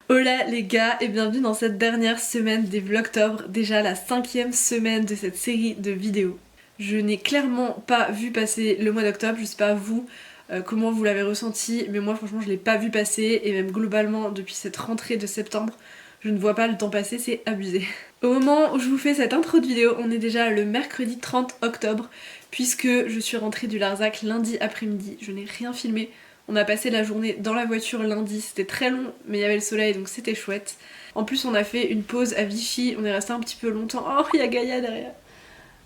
Hola les gars et bienvenue dans cette dernière semaine des Vlogtober, déjà la 5e semaine de cette série de vidéos. Je n'ai clairement pas vu passer le mois d'octobre, je sais pas vous comment vous l'avez ressenti, mais moi franchement je l'ai pas vu passer et même globalement depuis cette rentrée de septembre, je ne vois pas le temps passer, c'est abusé. Au moment où je vous fais cette intro de vidéo, on est déjà le mercredi 30 octobre puisque je suis rentrée du Larzac lundi après-midi, je n'ai rien filmé. On a passé la journée dans la voiture lundi, c'était très long mais il y avait le soleil donc c'était chouette. En plus on a fait une pause à Vichy, on est resté un petit peu longtemps. Oh il y a Gaïa derrière,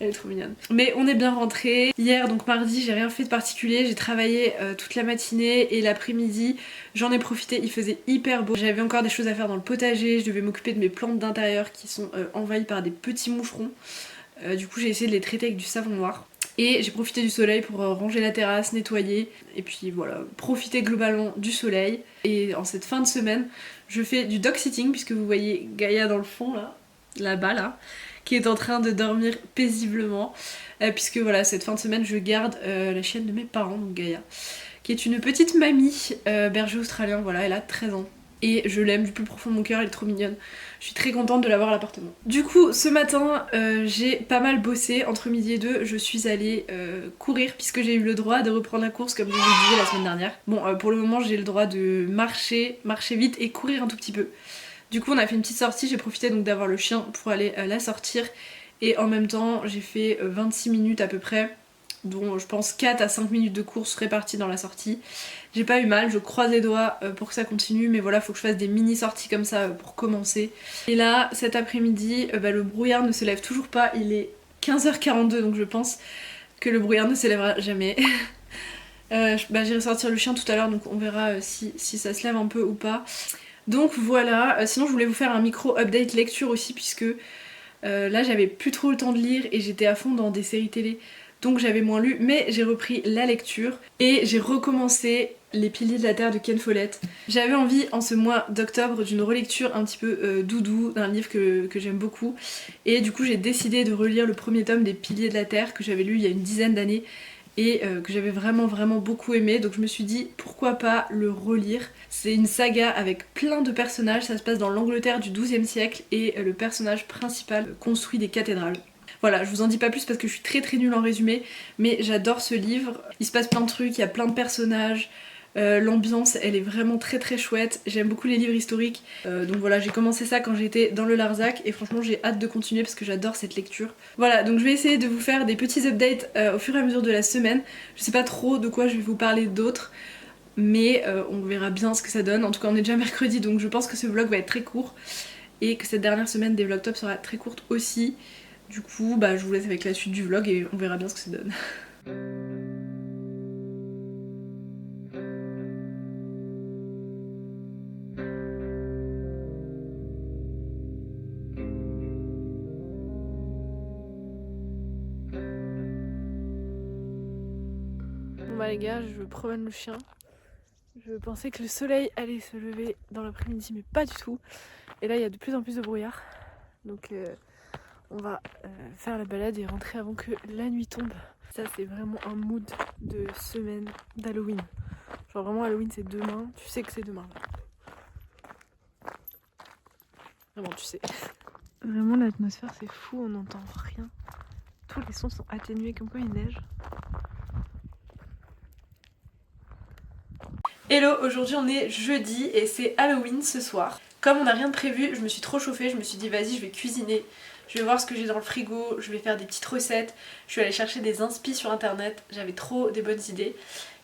elle est trop mignonne. Mais on est bien rentré. Hier donc mardi j'ai rien fait de particulier, j'ai travaillé toute la matinée et l'après-midi j'en ai profité, il faisait hyper beau. J'avais encore des choses à faire dans le potager, je devais m'occuper de mes plantes d'intérieur qui sont envahies par des petits moucherons. Du coup j'ai essayé de les traiter avec du savon noir. Et j'ai profité du soleil pour ranger la terrasse, nettoyer, et puis voilà, profiter globalement du soleil. Et en cette fin de semaine, je fais du dog sitting, puisque vous voyez Gaïa dans le fond là, là-bas là, qui est en train de dormir paisiblement. Puisque voilà, cette fin de semaine, je garde la chienne de mes parents, donc Gaïa, qui est une petite mamie berger australien, voilà, elle a 13 ans. Et je l'aime du plus profond de mon cœur, elle est trop mignonne. Je suis très contente de l'avoir à l'appartement. Du coup, ce matin, j'ai pas mal bossé. Entre midi et deux, je suis allée courir puisque j'ai eu le droit de reprendre la course comme je vous le disais la semaine dernière. Bon, pour le moment, j'ai le droit de marcher vite et courir un tout petit peu. Du coup, on a fait une petite sortie. J'ai profité donc d'avoir le chien pour aller la sortir. Et en même temps, j'ai fait 26 minutes à peu près, dont je pense 4 à 5 minutes de course réparties dans la sortie. J'ai pas eu mal, je croise les doigts pour que ça continue, mais voilà, faut que je fasse des mini sorties comme ça pour commencer. Et là, cet après-midi, le brouillard ne se lève toujours pas, il est 15h42, donc je pense que le brouillard ne se lèvera jamais. J'irai sortir le chien tout à l'heure, donc on verra si ça se lève un peu ou pas. Donc voilà, sinon je voulais vous faire un micro-update lecture aussi, puisque là j'avais plus trop le temps de lire et j'étais à fond dans des séries télé. Donc j'avais moins lu, mais j'ai repris la lecture et j'ai recommencé Les Piliers de la Terre de Ken Follett. J'avais envie en ce mois d'octobre d'une relecture un petit peu doudou, d'un livre que j'aime beaucoup. Et du coup j'ai décidé de relire le premier tome des Piliers de la Terre que j'avais lu il y a une dizaine d'années et que j'avais vraiment beaucoup aimé, donc je me suis dit pourquoi pas le relire. C'est une saga avec plein de personnages, ça se passe dans l'Angleterre du XIIe siècle et le personnage principal construit des cathédrales. Voilà, je vous en dis pas plus parce que je suis très nulle en résumé, mais j'adore ce livre. Il se passe plein de trucs, il y a plein de personnages, l'ambiance elle est vraiment très chouette. J'aime beaucoup les livres historiques, donc voilà, j'ai commencé ça quand j'étais dans le Larzac et franchement j'ai hâte de continuer parce que j'adore cette lecture. Voilà, donc je vais essayer de vous faire des petits updates au fur et à mesure de la semaine. Je sais pas trop de quoi je vais vous parler d'autres, mais on verra bien ce que ça donne. En tout cas on est déjà mercredi, donc je pense que ce vlog va être très court et que cette dernière semaine des Vlogtober sera très courte aussi. Du coup, je vous laisse avec la suite du vlog et on verra bien ce que ça donne. Bon bah les gars, je promène le chien. Je pensais que le soleil allait se lever dans l'après-midi, mais pas du tout. Et là, il y a de plus en plus de brouillard. Donc on va faire la balade et rentrer avant que la nuit tombe. Ça, c'est vraiment un mood de semaine d'Halloween. Genre vraiment, Halloween, c'est demain. Tu sais que c'est demain. Vraiment, tu sais. Vraiment, l'atmosphère, c'est fou. On n'entend rien. Tous les sons sont atténués comme quoi il neige. Hello, aujourd'hui on est jeudi et c'est Halloween ce soir. Comme on n'a rien de prévu, je me suis trop chauffée, je me suis dit vas-y je vais cuisiner, je vais voir ce que j'ai dans le frigo, je vais faire des petites recettes, je suis allée chercher des inspi sur internet, j'avais trop des bonnes idées.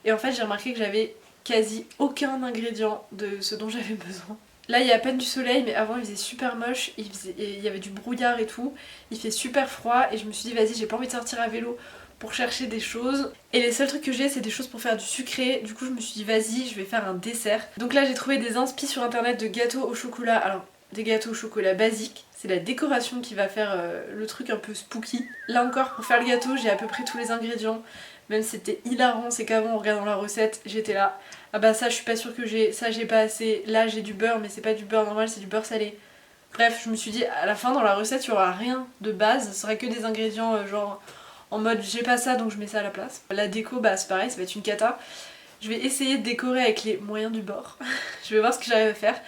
Et en fait j'ai remarqué que j'avais quasi aucun ingrédient de ce dont j'avais besoin. Là il y a à peine du soleil mais avant il faisait super moche, il y avait du brouillard et tout, il fait super froid et je me suis dit vas-y j'ai pas envie de sortir à vélo pour chercher des choses. Et les seuls trucs que j'ai c'est des choses pour faire du sucré. Du coup je me suis dit vas-y je vais faire un dessert. Donc là j'ai trouvé des inspi sur internet de gâteaux au chocolat. Alors des gâteaux au chocolat basiques. C'est la décoration qui va faire le truc un peu spooky. Là encore pour faire le gâteau j'ai à peu près tous les ingrédients. Même si c'était hilarant, c'est qu'avant en regardant la recette j'étais là. Ah bah ça je suis pas sûre que j'ai, ça j'ai pas assez. Là j'ai du beurre mais c'est pas du beurre normal, c'est du beurre salé. Bref je me suis dit à la fin dans la recette il y aura rien de base. Ce sera que des ingrédients genre en mode j'ai pas ça donc je mets ça à la place. La déco c'est pareil, ça va être une cata. Je vais essayer de décorer avec les moyens du bord. Je vais voir ce que j'arrive à faire.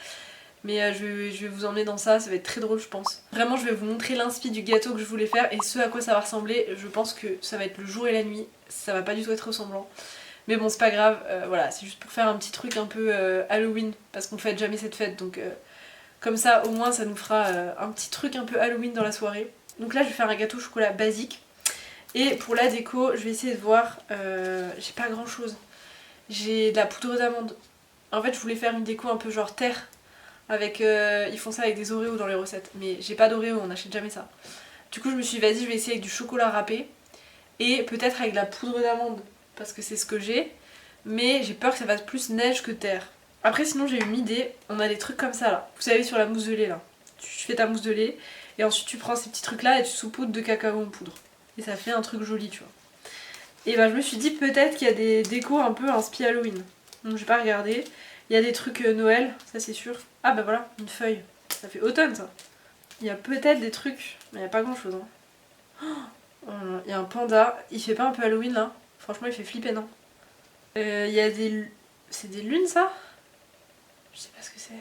Mais je vais vous emmener dans ça, ça va être très drôle je pense. Vraiment je vais vous montrer l'inspi du gâteau que je voulais faire et ce à quoi ça va ressembler. Je pense que ça va être le jour et la nuit, ça va pas du tout être ressemblant. Mais bon c'est pas grave, voilà, c'est juste pour faire un petit truc un peu Halloween, parce qu'on fête jamais cette fête, donc comme ça au moins ça nous fera un petit truc un peu Halloween dans la soirée. Donc là je vais faire un gâteau au chocolat basique. Et pour la déco, je vais essayer de voir, j'ai pas grand chose. J'ai de la poudre d'amande. En fait je voulais faire une déco un peu genre terre, avec, ils font ça avec des Oreos dans les recettes, mais j'ai pas d'Oreo, on achète jamais ça. Du coup je me suis dit vas-y je vais essayer avec du chocolat râpé, et peut-être avec de la poudre d'amande, parce que c'est ce que j'ai, mais j'ai peur que ça fasse plus neige que terre. Après sinon j'ai une idée, on a des trucs comme ça là, vous savez sur la mousse de lait là, tu fais ta mousse de lait et ensuite tu prends ces petits trucs là et tu saupoudres de cacao en poudre. Et ça fait un truc joli tu vois. Et bah je me suis dit peut-être qu'il y a des décos un peu inspi Halloween. Donc j'ai pas regardé. Il y a des trucs Noël, ça c'est sûr. Ah bah voilà, une feuille. Ça fait automne ça. Il y a peut-être des trucs, mais il n'y a pas grand chose hein. Il y a un panda, il fait pas un peu Halloween là? Franchement il fait flipper non? Il y a des... C'est des lunes ça? Je sais pas ce que c'est.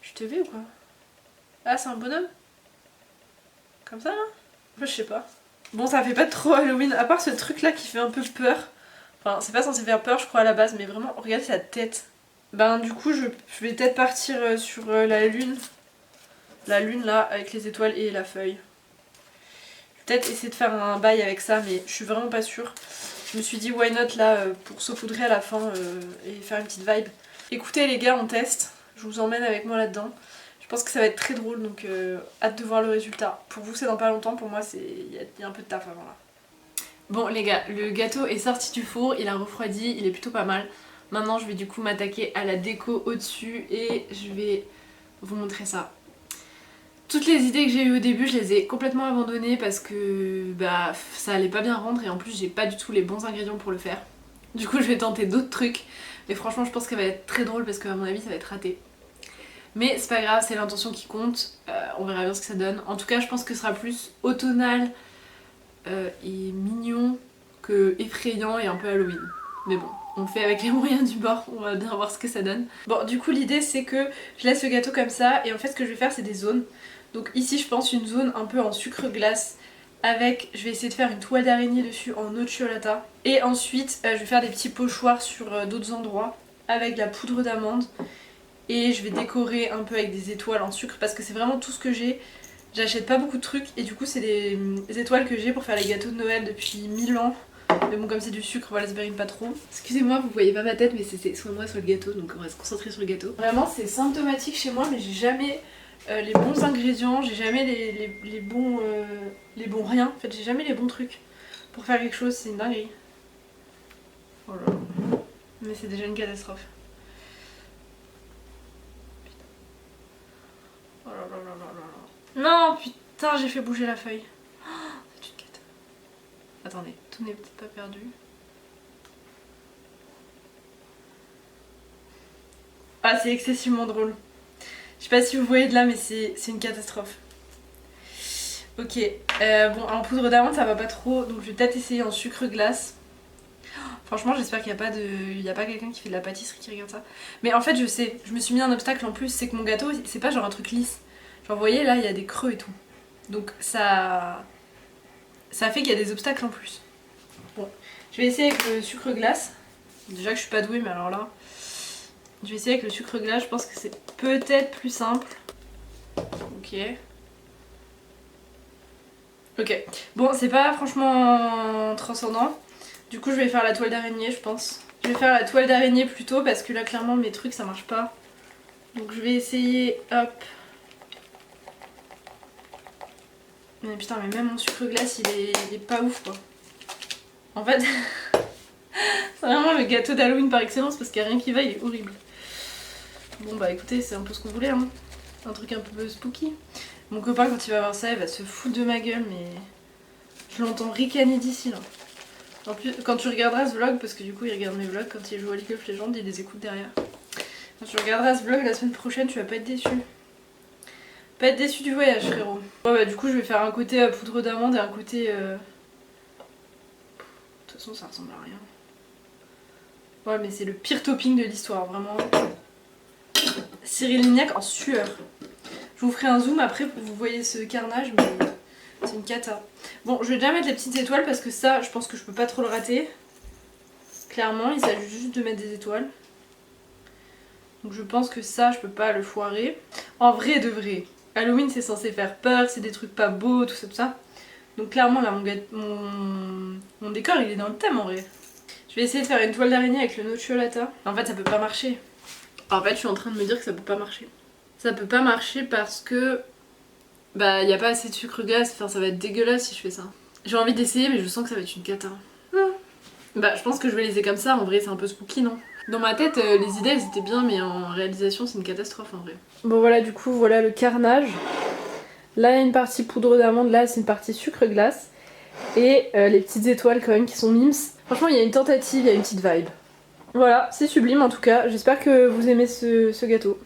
Je te vais ou quoi? Ah c'est un bonhomme? Comme ça là? Moi je sais pas. Bon ça fait pas trop Halloween, à part ce truc là qui fait un peu peur. Enfin c'est pas censé faire peur je crois à la base, mais vraiment regardez sa tête. Ben du coup je vais peut-être partir sur la lune. La lune là avec les étoiles et la feuille. Peut-être essayer de faire un bail avec ça, mais je suis vraiment pas sûre. Je me suis dit why not là pour saupoudrer à la fin et faire une petite vibe. Écoutez les gars, on teste, je vous emmène avec moi là-dedans. Je pense que ça va être très drôle, donc hâte de voir le résultat. Pour vous c'est dans pas longtemps, pour moi il y a un peu de taf avant là. Bon les gars, le gâteau est sorti du four, il a refroidi, il est plutôt pas mal. Maintenant je vais du coup m'attaquer à la déco au-dessus et je vais vous montrer ça. Toutes les idées que j'ai eues au début, je les ai complètement abandonnées parce que bah ça allait pas bien rendre et en plus j'ai pas du tout les bons ingrédients pour le faire. Du coup je vais tenter d'autres trucs, mais franchement je pense qu'elle va être très drôle parce qu'à mon avis ça va être raté. Mais c'est pas grave, c'est l'intention qui compte, on verra bien ce que ça donne. En tout cas je pense que ce sera plus automnal et mignon que effrayant et un peu Halloween. Mais bon, on fait avec les moyens du bord, on va bien voir ce que ça donne. Bon du coup l'idée c'est que je laisse le gâteau comme ça et en fait ce que je vais faire c'est des zones. Donc ici je pense une zone un peu en sucre glace avec, je vais essayer de faire une toile d'araignée dessus en nocciolata. Et ensuite je vais faire des petits pochoirs sur d'autres endroits avec de la poudre d'amande. Et je vais décorer un peu avec des étoiles en sucre parce que c'est vraiment tout ce que j'ai. J'achète pas beaucoup de trucs et du coup c'est des étoiles que j'ai pour faire les gâteaux de Noël depuis 1000 ans. Mais bon comme c'est du sucre, voilà ça périme pas trop. Excusez-moi vous voyez pas ma tête mais c'est soit moi soit le gâteau, donc on va se concentrer sur le gâteau. Vraiment c'est symptomatique chez moi mais j'ai jamais les bons ingrédients, j'ai jamais les bons rien. En fait j'ai jamais les bons trucs pour faire quelque chose, c'est une dinguerie. Oh là là. Mais c'est déjà une catastrophe. Oh là là là là là. Non putain j'ai fait bouger la feuille. Oh, c'est une cata. Attendez, tout n'est peut-être pas perdu. Ah c'est excessivement drôle. Je sais pas si vous voyez de là mais c'est une catastrophe. Ok, bon en poudre d'amande ça va pas trop donc je vais peut-être essayer en sucre glace. Franchement j'espère qu'il n'y a pas quelqu'un qui fait de la pâtisserie qui regarde ça. Mais en fait je sais, je me suis mis un obstacle en plus, c'est que mon gâteau c'est pas genre un truc lisse. Genre vous voyez là il y a des creux et tout. Donc ça fait qu'il y a des obstacles en plus. Bon, je vais essayer avec le sucre glace. Déjà que je suis pas douée mais alors là. Je vais essayer avec le sucre glace, je pense que c'est peut-être plus simple. Ok. Ok. Bon c'est pas franchement transcendant. Du coup je vais faire la toile d'araignée je pense. Je vais faire la toile d'araignée plutôt parce que là clairement mes trucs ça marche pas. Donc je vais essayer, hop. Mais putain mais même mon sucre glace il est pas ouf quoi. En fait c'est vraiment le gâteau d'Halloween par excellence parce qu'il n'y a rien qui va, il est horrible. Bon bah écoutez c'est un peu ce qu'on voulait hein. Un truc un peu spooky. Mon copain quand il va voir ça il va se foutre de ma gueule mais je l'entends ricaner d'ici là. En plus, quand tu regarderas ce vlog, parce que du coup il regarde mes vlogs quand il joue à League of Legends, il les écoute derrière. Quand tu regarderas ce vlog la semaine prochaine, tu vas pas être déçu. Pas être déçu du voyage frérot. Bon bah du coup je vais faire un côté poudre d'amande et un côté... De toute façon ça ressemble à rien. Ouais mais c'est le pire topping de l'histoire, vraiment. Cyril Lignac en sueur. Je vous ferai un zoom après pour que vous voyez ce carnage, mais c'est une cata. Bon, je vais déjà mettre les petites étoiles parce que ça, je pense que je peux pas trop le rater. Clairement, il s'agit juste de mettre des étoiles. Donc je pense que ça, je peux pas le foirer. En vrai de vrai, Halloween c'est censé faire peur, c'est des trucs pas beaux, tout ça, tout ça. Donc clairement là, mon décor il est dans le thème en vrai. Je vais essayer de faire une toile d'araignée avec le nocciolata. En fait, ça peut pas marcher. En fait, je suis en train de me dire que ça peut pas marcher. Ça peut pas marcher parce que bah y a pas assez de sucre glace, enfin ça va être dégueulasse si je fais ça. J'ai envie d'essayer mais je sens que ça va être une cata. Bah je pense que je vais laisser comme ça, en vrai c'est un peu spooky non? Dans ma tête les idées elles étaient bien mais en réalisation c'est une catastrophe en vrai. Bon voilà du coup voilà le carnage. Là il y a une partie poudre d'amande, là c'est une partie sucre glace. Et les petites étoiles quand même qui sont mimes. Franchement il y a une tentative, il y a une petite vibe. Voilà, c'est sublime en tout cas, j'espère que vous aimez ce gâteau.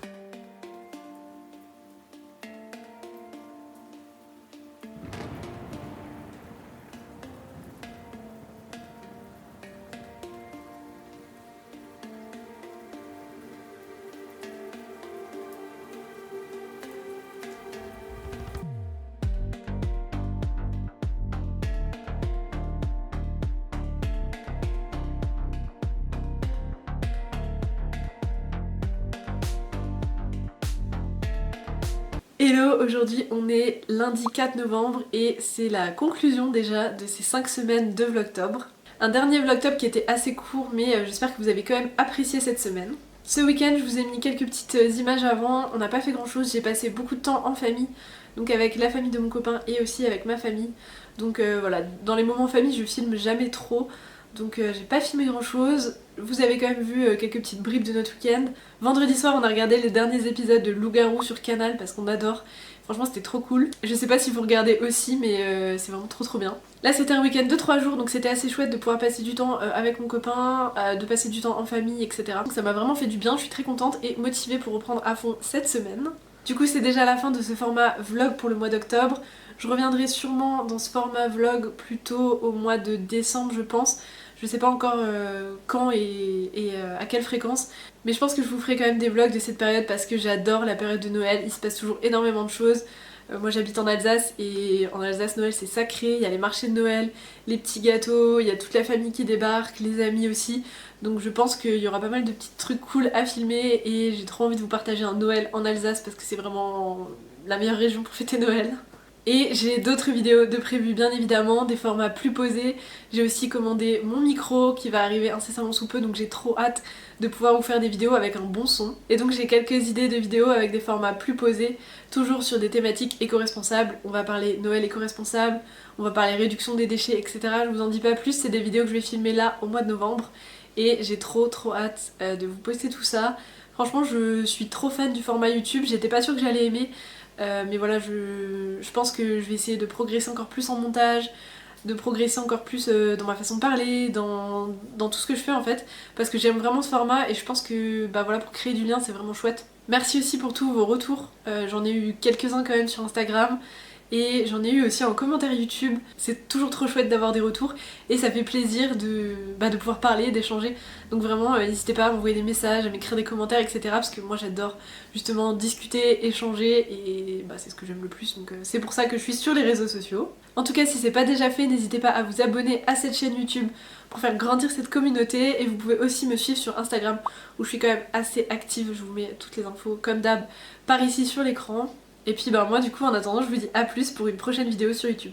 Hello, aujourd'hui on est lundi 4 novembre et c'est la conclusion déjà de ces 5 semaines de Vlogtober. Un dernier Vlogtober qui était assez court mais j'espère que vous avez quand même apprécié cette semaine. Ce week-end je vous ai mis quelques petites images avant, on n'a pas fait grand chose, j'ai passé beaucoup de temps en famille, donc avec la famille de mon copain et aussi avec ma famille. Donc voilà, dans les moments famille je filme jamais trop, donc j'ai pas filmé grand chose. Vous avez quand même vu quelques petites bribes de notre week-end. Vendredi soir on a regardé les derniers épisodes de Loup-Garou sur Canal parce qu'on adore. Franchement c'était trop cool. Je sais pas si vous regardez aussi mais c'est vraiment trop bien. Là c'était un week-end de 3 jours donc c'était assez chouette de pouvoir passer du temps avec mon copain, de passer du temps en famille etc. Donc ça m'a vraiment fait du bien, je suis très contente et motivée pour reprendre à fond cette semaine. Du coup c'est déjà la fin de ce format vlog pour le mois d'octobre. Je reviendrai sûrement dans ce format vlog plutôt au mois de décembre je pense. Je sais pas encore quand et à quelle fréquence, mais je pense que je vous ferai quand même des vlogs de cette période parce que j'adore la période de Noël, il se passe toujours énormément de choses. Moi j'habite en Alsace et en Alsace Noël c'est sacré, il y a les marchés de Noël, les petits gâteaux, il y a toute la famille qui débarque, les amis aussi. Donc je pense qu'il y aura pas mal de petits trucs cool à filmer et j'ai trop envie de vous partager un Noël en Alsace parce que c'est vraiment la meilleure région pour fêter Noël. Et j'ai d'autres vidéos de prévues bien évidemment, des formats plus posés. J'ai aussi commandé mon micro qui va arriver incessamment sous peu donc j'ai trop hâte de pouvoir vous faire des vidéos avec un bon son. Et donc j'ai quelques idées de vidéos avec des formats plus posés, toujours sur des thématiques éco-responsables. On va parler Noël éco-responsable, on va parler réduction des déchets etc. Je vous en dis pas plus, c'est des vidéos que je vais filmer là au mois de novembre. Et j'ai trop hâte de vous poster tout ça. Franchement je suis trop fan du format YouTube, j'étais pas sûre que j'allais aimer. Mais voilà, je pense que je vais essayer de progresser encore plus en montage, de progresser encore plus dans ma façon de parler, dans tout ce que je fais en fait, parce que j'aime vraiment ce format et je pense que bah voilà, pour créer du lien c'est vraiment chouette. Merci aussi pour tous vos retours, j'en ai eu quelques-uns quand même sur Instagram. Et j'en ai eu aussi en commentaire YouTube, c'est toujours trop chouette d'avoir des retours et ça fait plaisir de pouvoir parler, d'échanger. Donc vraiment n'hésitez pas à m'envoyer des messages, à m'écrire des commentaires etc. Parce que moi j'adore justement discuter, échanger et c'est ce que j'aime le plus donc c'est pour ça que je suis sur les réseaux sociaux. En tout cas si c'est pas déjà fait, n'hésitez pas à vous abonner à cette chaîne YouTube pour faire grandir cette communauté et vous pouvez aussi me suivre sur Instagram où je suis quand même assez active, je vous mets toutes les infos comme d'hab par ici sur l'écran. Et puis moi du coup en attendant je vous dis à plus pour une prochaine vidéo sur YouTube.